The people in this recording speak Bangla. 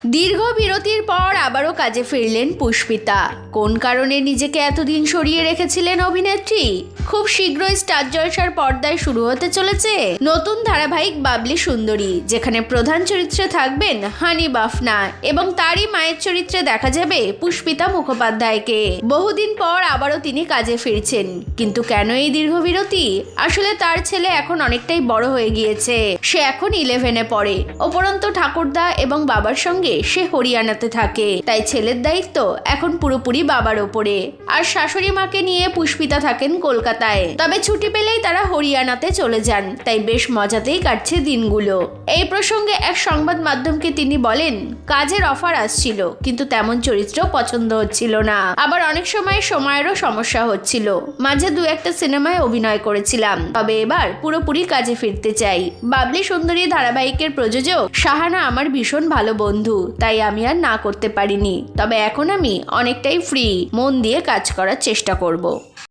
দীর্ঘ বিরতির পর আবারও কাজে ফিরলেন পুষ্পিতা। কোন কারণে নিজেকে এতদিন সরিয়ে রেখেছিলেন অভিনেত্রী? খুব শীঘ্রই স্টার জলসার পর্দায় শুরু হতে চলেছে নতুন ধারাবাহিক বাবলি সুন্দরী, যেখানে প্রধান চরিত্রে থাকবেন হানি বাফনা এবং তারই মায়ের চরিত্রে দেখা যাবে পুষ্পিতা মুখোপাধ্যায়কে। বহুদিন পর আবারও তিনি কাজে ফিরছেন, কিন্তু কেন এই দীর্ঘ বিরতি? আসলে তার ছেলে এখন অনেকটাই বড় হয়ে গিয়েছে, সে এখন 11-এ পড়ে। উপরন্তু ঠাকুরদা এবং বাবার সঙ্গে সে হরিয়ানাতে থাকে, তাই ছেলের দায়িত্ব এখন পুরোপুরি বাবার ওপরে। আর শাশুড়ি মাকে নিয়ে পুষ্পিতা থাকেন কলকাতায়, তবে ছুটি পেলেই তারা হরিয়ানাতে চলে যান, তাই বেশ মজাতেই কাটছে দিনগুলো। এই প্রসঙ্গে এক সংবাদ মাধ্যমকে তিনি বলেন, কাজের অফার আসছিল, কিন্তু তেমন চরিত্র পছন্দ হচ্ছিল না। আবার অনেক সময় সময়েরও সমস্যা হচ্ছিল। মাঝে 2-1টা সিনেমায় অভিনয় করেছিলাম, তবে এবার পুরোপুরি কাজে ফিরতে চাই। বাবলি সুন্দরী ধারাবাহিকের প্রযোজক শাহানা আমার ভীষণ ভালো বন্ধু, তাই আমি আর না করতে পারিনি। তবে এখন আমি অনেকটাই ফ্রি, মন দিয়ে কাজ করার চেষ্টা করব।